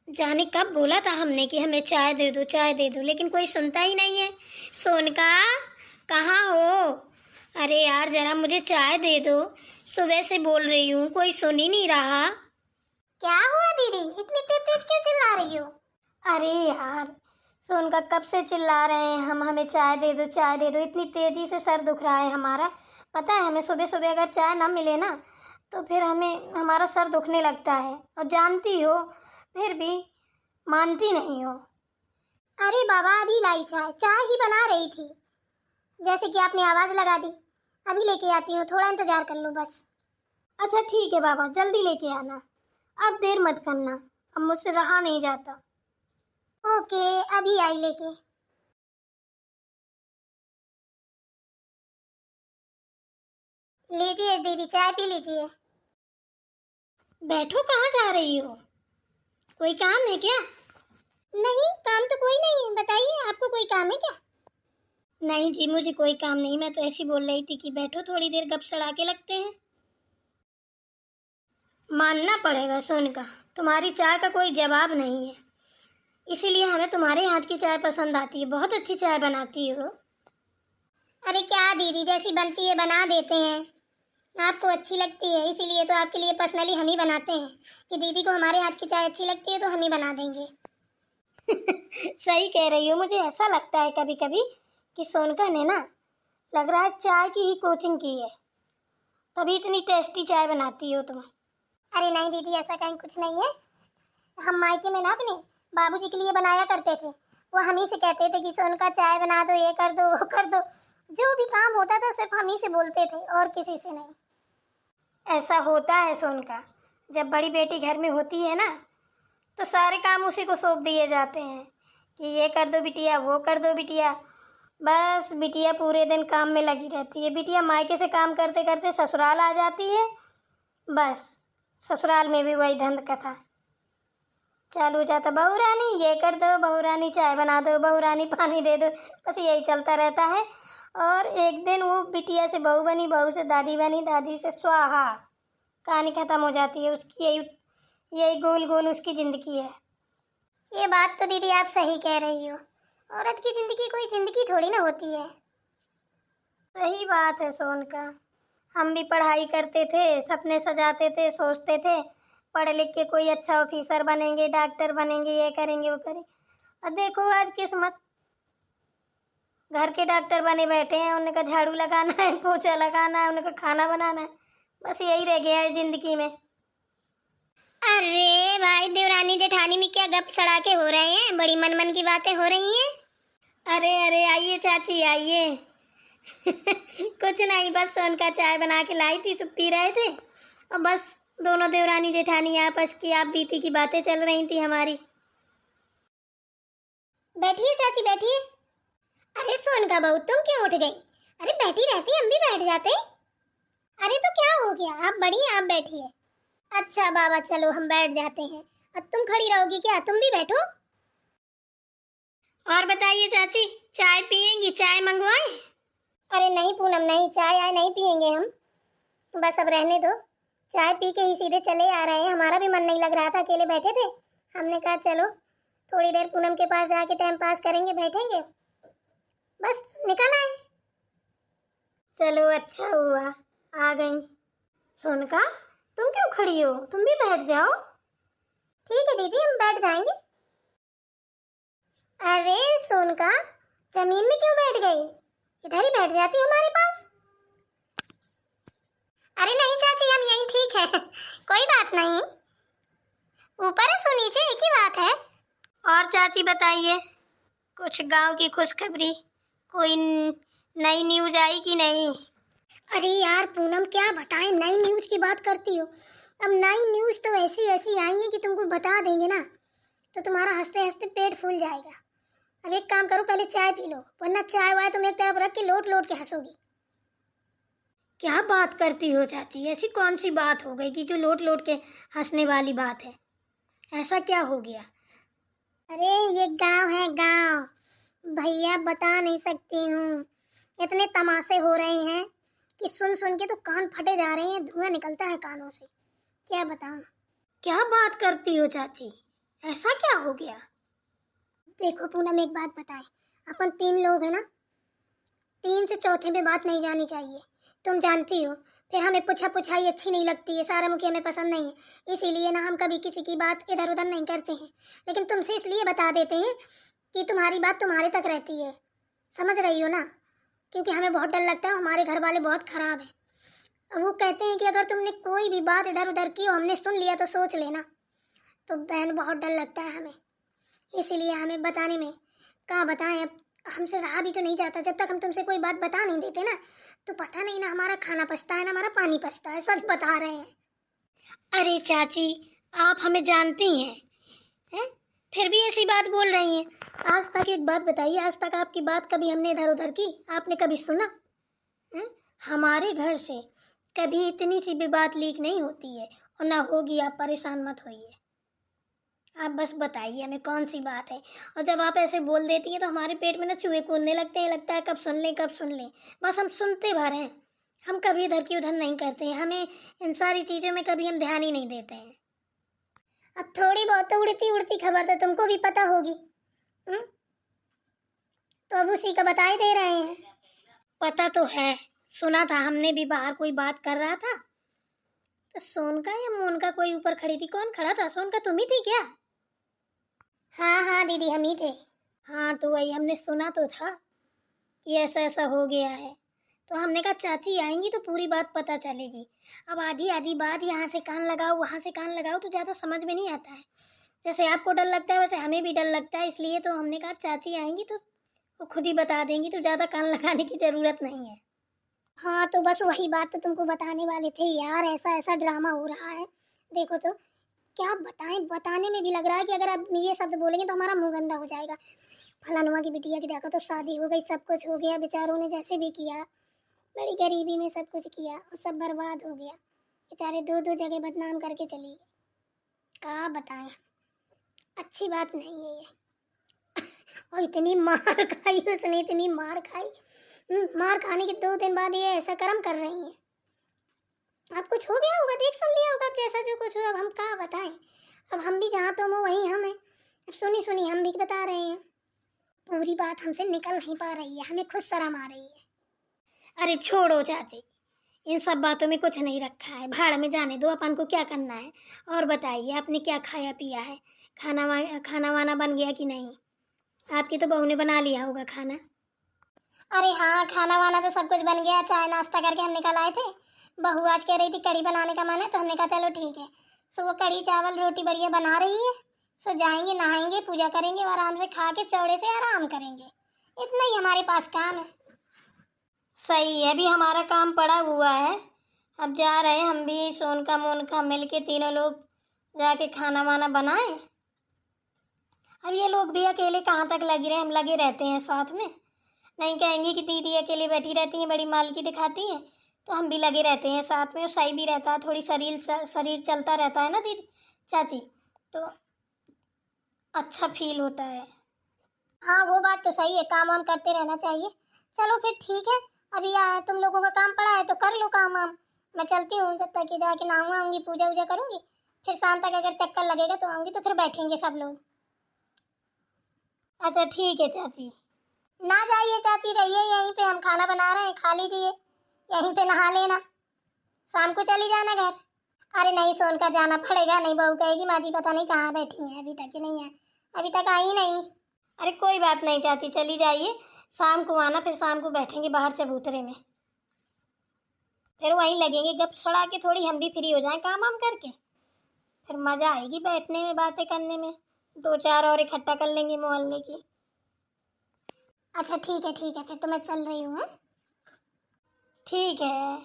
जाने कब बोला था हमने कि हमें चाय दे दो चाय दे दो, लेकिन कोई सुनता ही नहीं है। सोनका, कहाँ हो? अरे यार जरा मुझे चाय दे दो, सुबह से बोल रही हूँ, कोई सुन ही नहीं रहा। क्या हुआ दीदी, इतनी तेज तेज क्यों चिल्ला रही हो? अरे यार सोनका, कब से चिल्ला रहे हैं हम, हमें चाय दे दो चाय दे दो। इतनी तेजी से सर दुख रहा है हमारा। पता है हमें सुबह सुबह अगर चाय ना मिले ना तो फिर हमारा सर दुखने लगता है, और जानती हो फिर भी मानती नहीं हो। अरे बाबा, अभी लाई चाय, चाय ही बना रही थी, जैसे कि आपने आवाज लगा दी। अभी लेके आती हूँ, थोड़ा इंतजार कर लो बस। अच्छा ठीक है बाबा, जल्दी लेके आना, अब देर मत करना, अब मुझसे रहा नहीं जाता। ओके, अभी आई लेके। लीजिए दीदी, चाय पी लीजिए। बैठो, कहाँ जा रही हो? कोई काम है क्या? नहीं, काम तो कोई नहीं है, बताइए आपको कोई काम है क्या? नहीं जी, मुझे कोई काम नहीं, मैं तो ऐसी बोल रही थी कि बैठो थोड़ी देर गप सड़ा के लगते हैं। मानना पड़ेगा सोनिका, तुम्हारी चाय का कोई जवाब नहीं है, इसीलिए हमें तुम्हारे हाथ की चाय पसंद आती है, बहुत अच्छी चाय बनाती हो। अरे क्या दीदी, जैसी बनती है बना देते हैं, आपको अच्छी लगती है इसीलिए तो आपके लिए पर्सनली हम ही बनाते हैं कि दीदी को हमारे हाथ की चाय अच्छी लगती है तो हम ही बना देंगे। सही कह रही हो, मुझे ऐसा लगता है कभी कभी कि सोनका ने ना, लग रहा है चाय की ही कोचिंग की है, तभी इतनी टेस्टी चाय बनाती हो तुम। अरे नहीं दीदी, ऐसा कहीं कुछ नहीं है। हम मायके में ना अपने बाबूजी के लिए बनाया करते थे, वो हम ही से कहते थे कि सोनका चाय बना दो, ये कर दो वो कर दो, जो भी काम होता था सिर्फ हम ही से बोलते थे और किसी से नहीं। ऐसा होता है सोनका, जब बड़ी बेटी घर में होती है ना तो सारे काम उसी को सौंप दिए जाते हैं कि ये कर दो बिटिया, वो कर दो बिटिया। बस बिटिया पूरे दिन काम में लगी रहती है। बिटिया मायके से काम करते करते ससुराल आ जाती है, बस ससुराल में भी वही धंध कथा चालू हो जाता। बहू रानी ये कर दो, बहू रानी चाय बना दो, बहू रानी पानी दे दो, बस यही चलता रहता है। और एक दिन वो बिटिया से बहू बनी, बहू से दादी बनी, दादी से स्वाहा, कहानी ख़त्म हो जाती है उसकी। यही यही गोल गोल उसकी ज़िंदगी है। ये बात तो दीदी आप सही कह रही हो, औरत की जिंदगी कोई जिंदगी थोड़ी ना होती है। सही बात है सोनका, हम भी पढ़ाई करते थे, सपने सजाते थे, सोचते थे पढ़ लिख के कोई अच्छा ऑफिसर बनेंगे, डॉक्टर बनेंगे, ये करेंगे वो करेंगे, और देखो आज किस्मत, घर के डॉक्टर बने बैठे हैं। उनका झाड़ू लगाना है, पोछा लगाना है, उनका खाना बनाना है, बस यही रह गया है जिंदगी में। अरे भाई, देवरानी जेठानी में क्या गप सड़ाके हो रहे हैं, बड़ी मन मन की बातें हो रही हैं। अरे अरे आइए चाची आइए। कुछ नहीं, बस सोनका चाय बना के लाई थी, सब पी रहे थे, और बस दोनों देवरानी जेठानी आपस की आप बीती की बातें चल रही थी हमारी। बैठिए चाची बैठिए। अरे सोनका बहू, तुम क्यों उठ गई? अरे बैठी रहती, हम भी बैठ जाते। अरे तो क्या हो गया, आप बड़ी हैं, आप बैठिए। अच्छा बाबा, चलो हम बैठ जाते हैं। अब तुम खड़ी रहोगी क्या? तुम भी बैठो। और बताइए चाची, चाय पियेंगी, चाय मंगवाएं? अरे नहीं पूनम, नहीं, चाय आय नहीं पियेंगे हम, बस अब रहने दो। चाय पी के ही सीधे चले आ रहे हैं, हमारा भी मन नहीं लग रहा था, अकेले बैठे थे, हमने कहा चलो थोड़ी देर पूनम के पास जाके टाइम पास करेंगे, बैठेंगे, बस निकल आए। चलो अच्छा हुआ आ गई। सोनका तुम क्यों खड़ी हो, तुम भी बैठ जाओ। ठीक है दीदी, हम बैठ जाएंगे। अरे सोनका, जमीन में क्यों बैठ गई? इधर ही बैठ जाती हमारे पास। अरे नहीं चाची, हम यहीं ठीक है, कोई बात नहीं, ऊपर है सो नीचे, एक ही बात है। और चाची बताइए, कुछ गांव की खुशखबरी, कोई नई न्यूज आई कि नहीं? अरे यार पूनम, क्या बताएं, नई न्यूज की बात करती हो। अब नई न्यूज तो ऐसी ऐसी आई है कि तुमको बता देंगे ना तो तुम्हारा हंसते हंसते पेट फूल जाएगा। अब एक काम करो, पहले चाय पी लो, वरना चाय वाय तुम एक तरफ रख के लोट लोट के हंसोगी। क्या बात करती हो चाची, ऐसी कौन सी बात हो गई कि जो लोट लोट के हंसने वाली बात है? ऐसा क्या हो गया? अरे ये गांव है गांव, भैया बता नहीं सकती हूँ, इतने तमाशे हो रहे हैं कि सुन सुन के तो कान फटे जा रहे हैं, धुआं निकलता है कानों से, क्या बताऊँ। क्या बात करती हो चाची, ऐसा क्या हो गया? देखो पूनम, एक बात बताए, अपन 3 लोग हैं ना, 3 से चौथे पे बात नहीं जानी चाहिए, तुम जानती हो। फिर हमें पूछा पुछाई अच्छी नहीं लगती है, सारा मुखी हमें पसंद नहीं है, इसीलिए ना हम कभी किसी की बात इधर उधर नहीं करते हैं। लेकिन तुमसे इसलिए बता देते हैं कि तुम्हारी बात तुम्हारे तक रहती है, समझ रही हो ना? क्योंकि हमें बहुत डर लगता है, हमारे घर वाले बहुत खराब हैं। अब वो कहते हैं कि अगर तुमने कोई भी बात इधर उधर की और हमने सुन लिया तो सोच लेना। तो बहन बहुत डर लगता है हमें, इसीलिए हमें बताने में कहाँ बताएं। अब हमसे रहा भी तो नहीं जाता, जब तक हम तुमसे कोई बात बता नहीं देते ना, तो पता नहीं ना हमारा खाना पचता है ना हमारा पानी पचता है, सच बता रहे हैं। अरे चाची, आप हमें जानती हैं? फिर भी ऐसी बात बोल रही हैं। आज तक एक बात बताइए, आज तक आपकी बात कभी हमने इधर उधर की? आपने कभी सुना? हैं? हमारे घर से कभी इतनी सी भी बात लीक नहीं होती है, और ना होगी। आप परेशान मत होइए, आप बस बताइए हमें कौन सी बात है। और जब आप ऐसे बोल देती हैं तो हमारे पेट में ना चूहे कूदने लगते हैं, लगता है कब सुन लें कब सुन लें। बस हम सुनते भर हैं, हम कभी इधर की उधर नहीं करते हैं, हमें इन सारी चीज़ों में कभी हम ध्यान ही नहीं देते हैं। अब थोड़ी बहुत तो उड़ती उड़ती खबर तो तुमको भी पता होगी, तो अब उसी का बताए दे रहे हैं। पता तो है, सुना था हमने भी, बाहर कोई बात कर रहा था तो सोनका या मोनका कोई ऊपर खड़ी थी। कौन खड़ा था? सोनका तुम ही थी क्या? हाँ हाँ दीदी, हम ही थे। हाँ, तो वही हमने सुना तो था कि ऐसा ऐसा हो गया है। तो हमने कहा चाची आएंगी तो पूरी बात पता चलेगी। अब आधी आधी बात यहाँ से कान लगाओ वहाँ से कान लगाओ तो ज़्यादा समझ में नहीं आता है। जैसे आपको डर लगता है वैसे हमें भी डर लगता है, इसलिए तो हमने कहा चाची आएंगी तो वो खुद ही बता देंगी, तो ज़्यादा कान लगाने की ज़रूरत नहीं है। हाँ तो बस वही बात तो तुमको बताने वाले थे यार, ऐसा ऐसा ड्रामा हो रहा है। देखो तो क्या बताएं, बताने में भी लग रहा है कि अगर आप ये शब्द बोलेंगे तो हमारा मुंह गंदा हो जाएगा। फलानुमा की बिटिया की देखो तो शादी हो गई, सब कुछ हो गया, बेचारों ने जैसे भी किया, बड़ी गरीबी में सब कुछ किया और सब बर्बाद हो गया। बेचारे 2-2 जगह बदनाम करके चली गई। क्या बताएं, अच्छी बात नहीं है ये। और इतनी मार खाई उसने, इतनी मार खाई। मार खाने के 2 दिन बाद ये ऐसा कर्म कर रही है। अब कुछ हो गया होगा, देख सुन लिया होगा, अब जैसा जो कुछ हुआ। अब हम क्या बताएं, अब हम भी जहाँ तुम हो वहीं हम हैं। अब सुनी सुनी हम भी बता रहे हैं, पूरी बात हमसे निकल नहीं पा रही है, हमें खुद शर्म आ रही है। अरे छोड़ो चाची, इन सब बातों में कुछ नहीं रखा है, भाड़ में जाने दो, अपन को क्या करना है। और बताइए आपने क्या खाया पिया है? खाना वाना बन गया कि नहीं? आपकी तो बहू ने बना लिया होगा खाना। अरे हाँ, खाना वाना तो सब कुछ बन गया, चाय नाश्ता करके हम निकल आए थे। बहू आज कह रही थी कढ़ी बनाने का मन है, तो हमने कहा चलो ठीक है। सो वो कढ़ी चावल रोटी बढ़िया बना रही है। सो जाएंगे, नहाएंगे, पूजा करेंगे और आराम से खा के चौड़े से आराम करेंगे। इतना ही हमारे पास काम है। सही है, अभी हमारा काम पड़ा हुआ है, अब जा रहे हैं हम भी सोनका मोनका मिल के तीनों लोग जाके खाना वाना बनाएं। अब ये लोग भी अकेले कहाँ तक लगे रहे, हम लगे रहते हैं साथ में। नहीं कहेंगे कि दीदी अकेले बैठी रहती हैं, बड़ी मालकी दिखाती हैं, तो हम भी लगे रहते हैं साथ में। सही भी रहता है, थोड़ी शरीर चलता रहता है ना दीदी चाची, तो अच्छा फील होता है। हाँ वो बात तो सही है, काम वाम करते रहना चाहिए। चलो फिर ठीक है, अभी तुम लोगों का काम पड़ा है तो कर लो काम वाम। मैं चलती हूँ, जब तक कि जाके नहाऊंगा, आऊँगी, पूजा वूजा करूँगी। फिर शाम तक अगर चक्कर लगेगा तो आऊँगी, तो फिर बैठेंगे सब लोग। अच्छा ठीक है चाची। ना जाइए चाची, रहिए यहीं पे, हम खाना बना रहे हैं, खा लीजिए, यहीं पे नहा लेना, शाम को चली जाना घर। अरे नहीं, सोनका जाना पड़ेगा, नहीं बहू कहेगी माँ जी पता नहीं कहाँ बैठी हैं, अभी तक ही नहीं है, अभी तक आई नहीं। अरे कोई बात नहीं चाची, चली जाइए, शाम को आना, फिर शाम को बैठेंगे बाहर चबूतरे में, फिर वहीं लगेंगे गप सड़ा के, थोड़ी हम भी फ्री हो जाएं काम वाम करके, फिर मज़ा आएगी बैठने में, बातें करने में। 2-4 और इकट्ठा कर लेंगे मोहल्ले की। अच्छा ठीक है, फिर तो मैं चल रही हूँ। ठीक है।